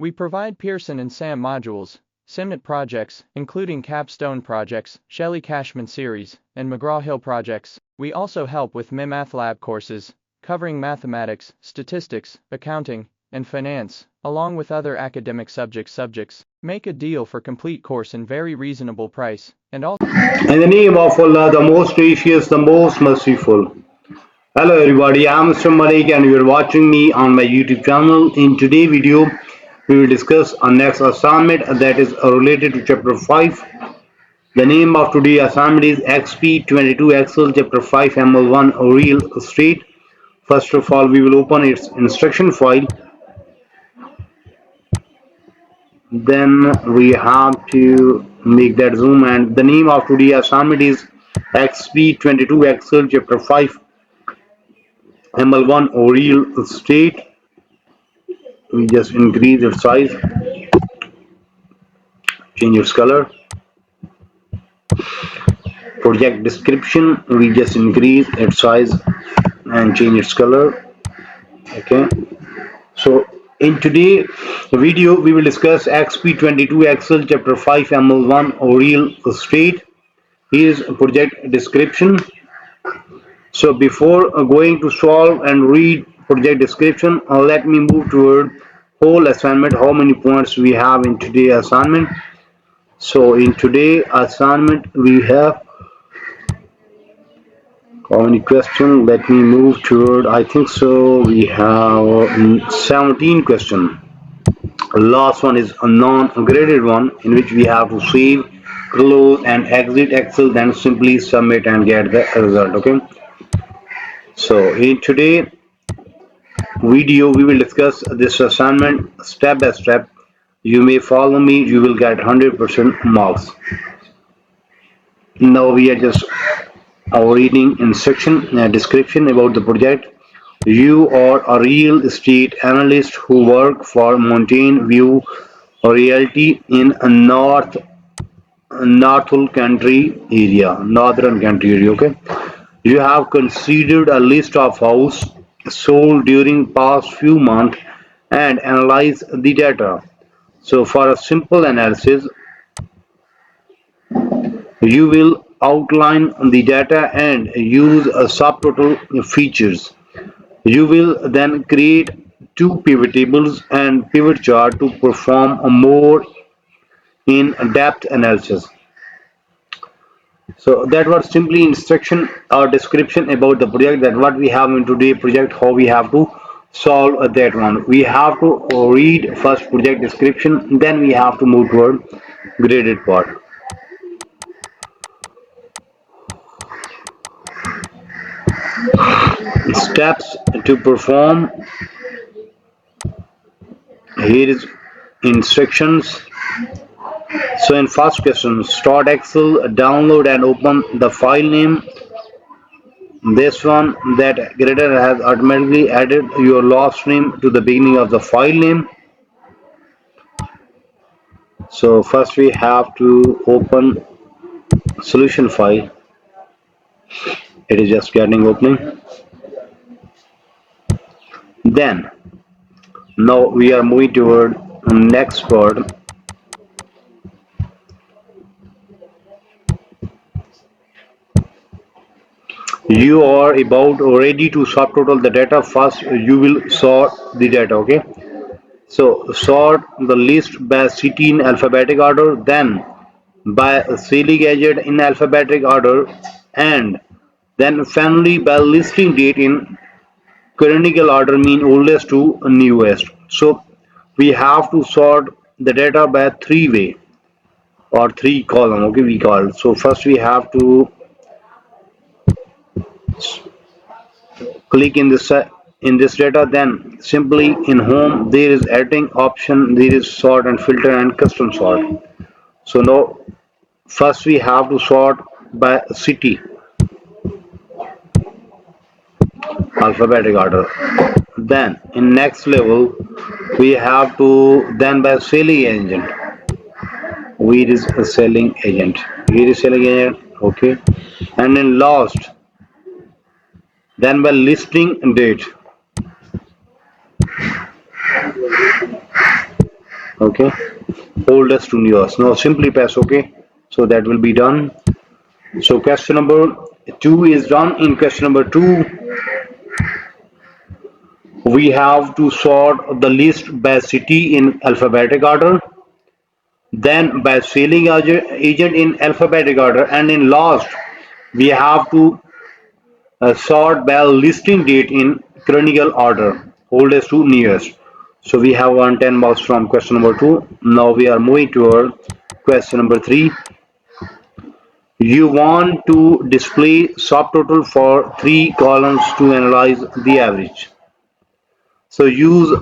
We provide Pearson and SAM modules, SIMNet projects, including Capstone projects, Shelley Cashman series, and McGraw-Hill projects. We also help with MyMathLab courses, covering mathematics, statistics, accounting, and finance, along with other academic subjects. Make a deal for complete course in very reasonable price, and also In the name of Allah, the most gracious, the most merciful. Hello everybody, I am Mr. Malik and you are watching me on my YouTube channel. In today's video, we will discuss our next assignment that is related to chapter 5. The name of today's assignment is Exp22 Excel chapter 5 ML1 Real Estate. First of all, we will open its instruction file. Then we have to make that zoom, and the name of today's assignment is Exp22 Excel chapter 5 ML1 Real Estate. We just increase its size, change its color. Project description, we just increase its size and change its color. Okay, so in today's video we will discuss Exp22 Excel chapter 5 ML1 Real Estate. Here is project description. So before going to solve and read project description, let me move toward whole assignment, how many points we have in today's assignment. So in today's assignment we have how many questions? Let me move toward, I think so we have 17 questions. Last one is a non-graded one in which we have to save, close and exit Excel, then simply submit and get the result. Okay, so in today's video we will discuss this assignment step by step. You may follow me, you will get 100% marks. Now we are just reading instruction description about the project. You are a real estate analyst who work for Mountain View Realty in a northern country area. Okay. You have considered a list of house sold during past few months and analyze the data. So for a simple analysis, you will outline the data and use a subtotal features. You will then create two pivot tables and pivot chart to perform a more in-depth analysis. So that was simply instruction or description about the project, that what we have in today's project, how we have to solve that one. We have to read first project description, then we have to move toward graded part. Steps to perform. Here is instructions. So in first question, start Excel, download and open the file name. This one, that grader has automatically added your last name to the beginning of the file name. So first we have to open solution file. It is just getting opening. Then now we are moving toward next part. You are about ready to subtotal the data. First you will sort the data. Okay, so sort the list by city in alphabetic order, then by selling agent in alphabetic order, and then finally by listing date in chronological order, mean oldest to newest. So we have to sort the data by three way or three column. Okay, we call. So first we have to click in this data, then simply in home there is editing option, there is sort and filter and custom sort. So now first we have to sort by city, alphabetic order. Then in next level we have to then by selling agent. Where is a selling agent? Here is selling agent. Okay, and in last then by listing date. Okay, oldest to newest. Now simply press OK. So that will be done. So question number 2 is done. In question number 2, we have to sort the list by city in alphabetic order, then by selling agent in alphabetic order, and in last we have to sort by listing date in chronological order, oldest to newest. So we have won 10 marks from question number 2. Now we are moving toward question number 3. You want to display subtotal for 3 columns to analyze the average. So use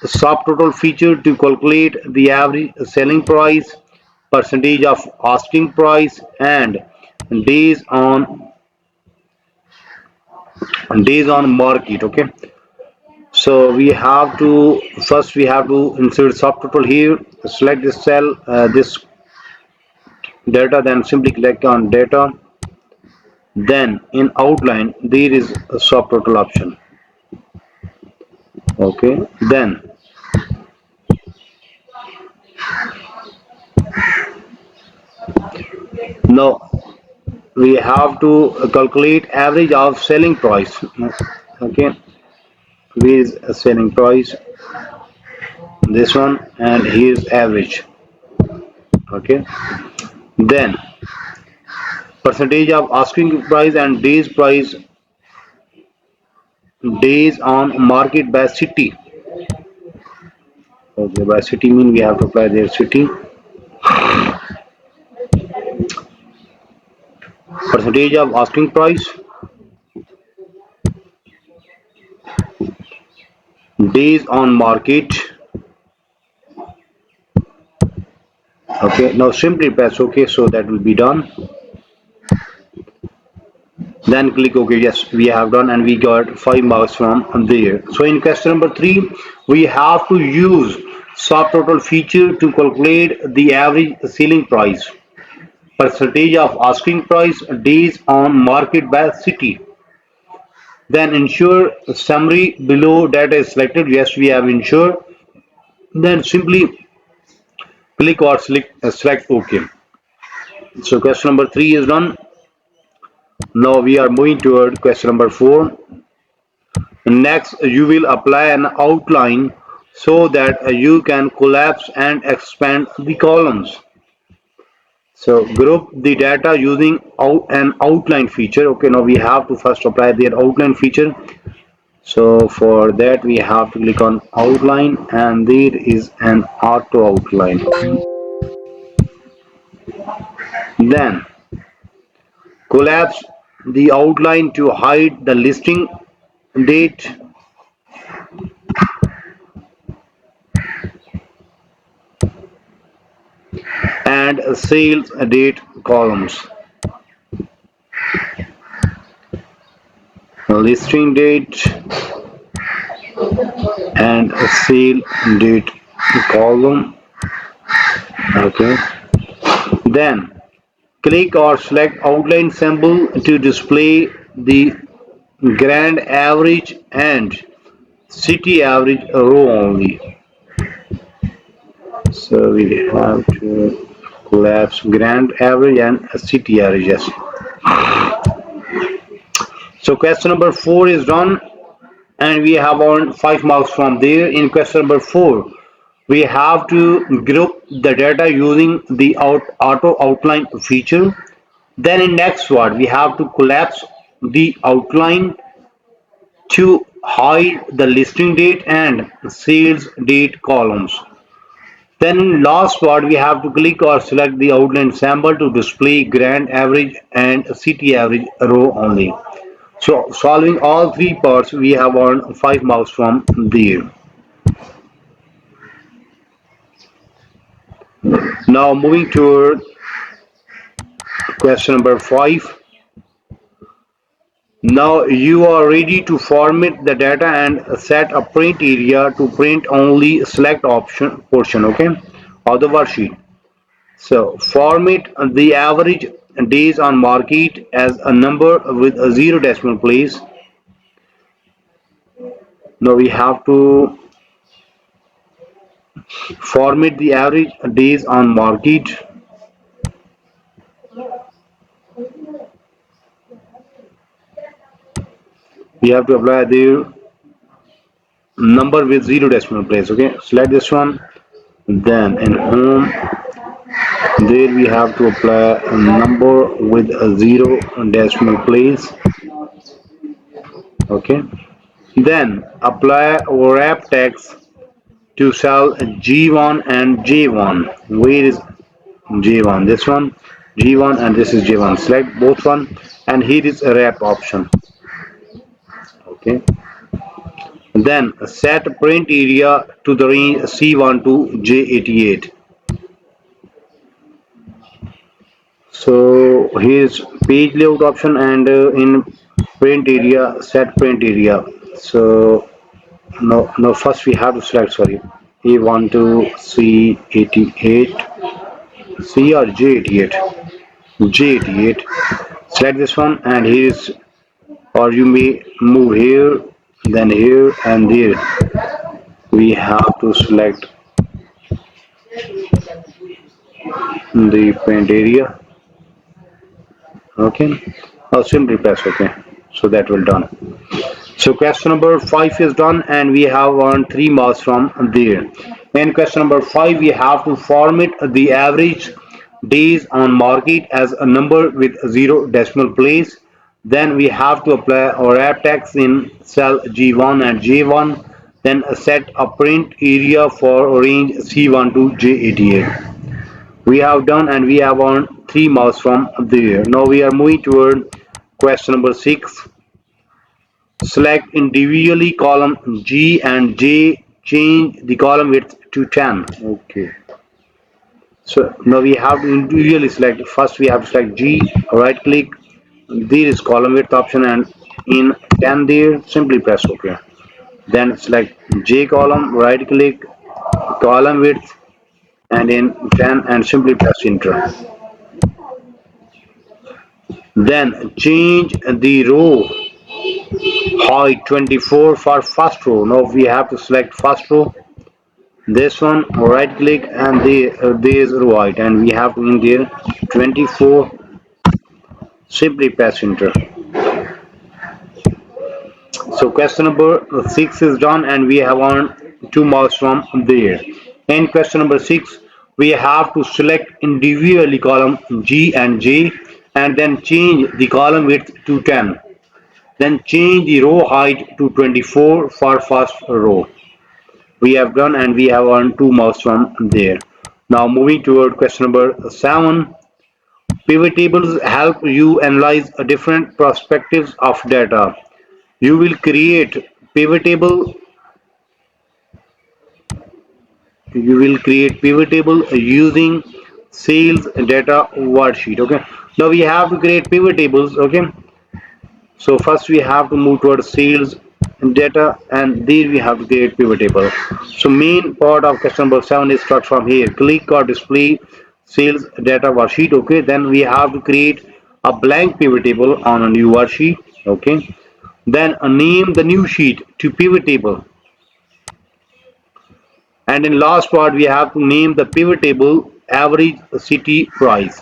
subtotal feature to calculate the average selling price, percentage of asking price, and days on market. Okay. So we have to insert subtotal here. Select this cell, this data, then simply click on data. Then in outline there is a subtotal option. Okay. Then now we have to calculate average of selling price. Okay, where is selling price, this one, and here's average. Okay, then percentage of asking price and days on market by city. Okay, by city mean we have to apply their city. Percentage of asking price, days on market. Okay, now simply press OK, so that will be done. Then click OK. Yes, we have done, and we got 5 marks from there. So in question number 3, we have to use subtotal feature to calculate the average selling price, percentage of asking price, days on market by city. Then ensure summary below data is selected. Yes, we have ensured. Then simply click or select OK. So question number 3 is done. Now we are moving toward question number 4. Next, you will apply an outline so that you can collapse and expand the columns. So group the data using an outline feature. Okay, now we have to first apply the outline feature. So for that we have to click on outline, and there is an auto outline. Then collapse the outline to hide the listing date and sales date columns. Listing date and sale date column. Okay, then click or select outline symbol to display the grand average and city average row only. So we have to collapse grand average and city average. Yes. So question number 4 is done, and we have earned 5 marks from there. In question number 4, we have to group the data using the auto outline feature. Then in next word, we have to collapse the outline to hide the listing date and sales date columns. Then in last part, we have to click or select the outline sample to display grand average and city average row only. So solving all 3 parts, we have earned 5 marks from there. Now moving to question number 5. Now you are ready to format the data and set a print area to print only select option portion, okay, of the worksheet. So format the average days on market as a number with a 0 decimal place. Now we have to Format the average days on market. We have to apply the number with zero decimal place. Okay, select this one. Then in home, there we have to apply a number with a zero decimal place. Okay. Then apply wrap text to cell G1 and J1. Where is J1? This one, G1, and this is J1. Select both one, and here is a wrap option. Okay. Then set print area to the range C1 to J88. So here's page layout option, and in print area, set print area. So no, first we have to select, sorry, A1 to C88, C or J88, J88. Select this one, and here is, or you may move here, then here, and there. We have to select the print area. Okay, or simply press OK. So that will done. So question number 5 is done, and we have earned 3 marks from there. In question number 5, we have to format the average days on market as a number with 0 decimal place. Then we have to apply our wrap text in cell G1 and J1. Then set a print area for range C1 to J88. We have done, and we have earned 3 marks from there. Now we are moving toward question number 6. Select individually column G and J, change the column width to 10. Okay. So now we have to individually select. First we have to select G, right click, there is column width option, and in 10 there, simply press OK. Then select J column, right click, column width, and in 10, and simply press enter. Then change the row height 24 for first row. Now we have to select first row, this one, right click, and there is row height, and we have to in there 24. Simply press enter. So question number 6 is done, and we have earned 2 marks from there. In question number 6, we have to select individually column G and J, and then change the column width to 10. Then change the row height to 24 for first row. We have done, and we have earned 2 marks from there. Now moving toward question number 7. Pivot tables help you analyze different perspectives of data. You will create pivot table. You will create pivot table using sales data worksheet. Okay. Now we have to create pivot tables. Okay. So first we have to move towards sales data, and there we have to create pivot table. So main part of question number 7 is start from here. Click or display sales data worksheet. Okay, then we have to create a blank pivot table on a new worksheet. Okay, then name the new sheet to pivot table, and in last part we have to name the pivot table average city price.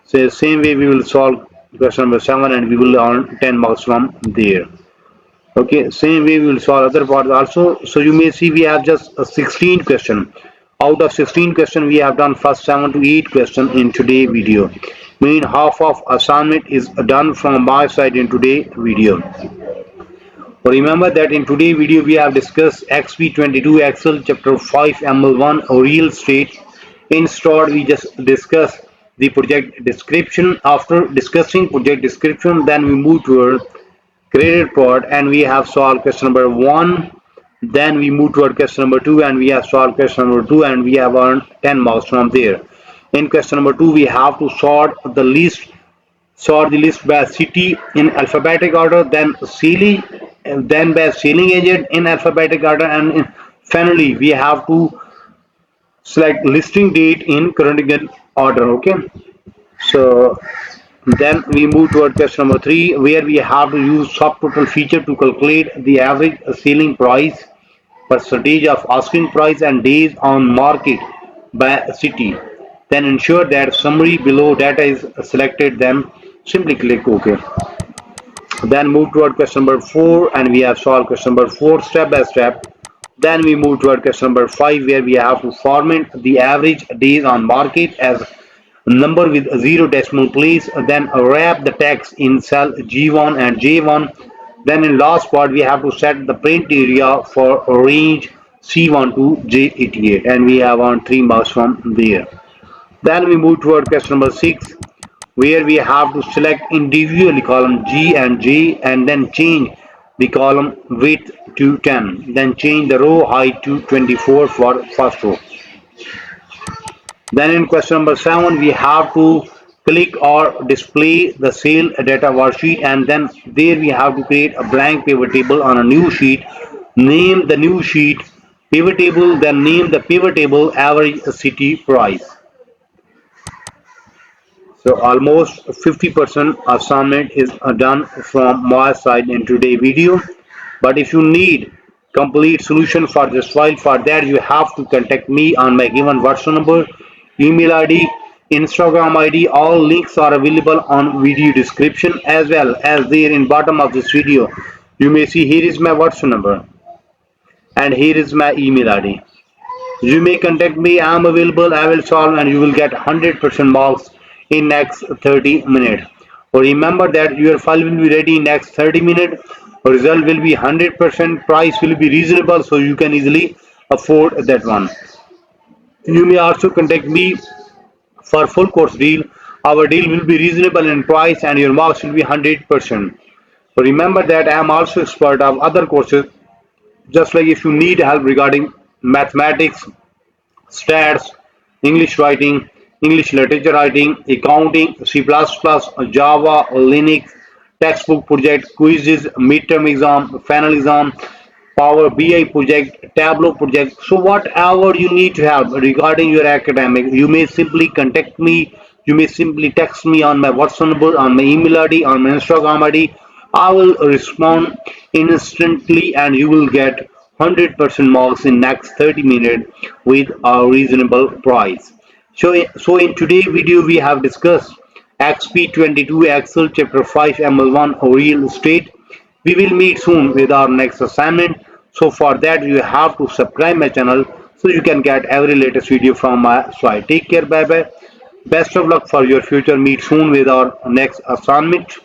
So same way we will solve question number 7, and we will earn 10 marks from there. Okay, same way we will solve other parts also. So you may see we have just a 16 question. Out of 16 question, we have done first 7 to 8 question in today video. Mean half of assignment is done from my side in today video. Remember that in today video we have discussed Exp22 Excel chapter 5 ML1 real estate. Instead we just discuss the project description. After discussing project description, then we move toward credit part, and we have solved question number 1. Then we move toward question number 2, and we have solved question number 2, and we have earned 10 marks from there. In question number 2, we have to sort the list by city in alphabetic order, then by selling agent in alphabetic order, and finally we have to select listing date in chronological order. Okay, so then we move toward question number 3, where we have to use subtotal feature to calculate the average selling price percentage of asking price and days on market by city. Then ensure that summary below data is selected, then simply click OK. Then move toward question number 4 and we have solved question number 4 step by step. Then we move toward question number 5 where we have to format the average days on market as number with zero decimal place. Then wrap the text in cell G1 and J1. Then in last part we have to set the print area for range C1 to J88 and we have on 3 marks from there. Then we move toward question number 6 where we have to select individually column G and J and then change the column width to 10. Then change the row height to 24 for first row. Then in question number 7 we have to click or display the sale data worksheet and then there we have to create a blank pivot table on a new sheet. Name the new sheet pivot table, then name the pivot table average city price. So almost 50% assignment is done from my side in today's video. But if you need complete solution for this file, for that you have to contact me on my given WhatsApp number, email ID, Instagram ID. All links are available on video description as well as there in bottom of this video. You may see here is my WhatsApp number and here is my email ID. You may contact me. I am available. I will solve and you will get 100% marks in next 30 minutes. Remember that your file will be ready in next 30 minutes. Result will be 100%. Price will be reasonable so you can easily afford that one. You may also contact me for full course deal. Our deal will be reasonable in price and your marks will be 100%. Remember that I am also expert of other courses. Just like if you need help regarding mathematics, stats, English writing, English literature writing, accounting, C++, Java, Linux, textbook project, quizzes, midterm exam, final exam, Power BI project, Tableau project. So whatever you need to have regarding your academic, you may simply contact me. You may simply text me on my WhatsApp number, on my email ID, on my Instagram ID. I will respond instantly and you will get 100% marks in next 30 minutes with a reasonable price. So in today's video we have discussed Exp22 Excel chapter 5 ML1 real estate. We will meet soon with our next assignment. So for that you have to subscribe my channel so you can get every latest video from my side. Take care, bye bye. Best of luck for your future. Meet soon with our next assignment.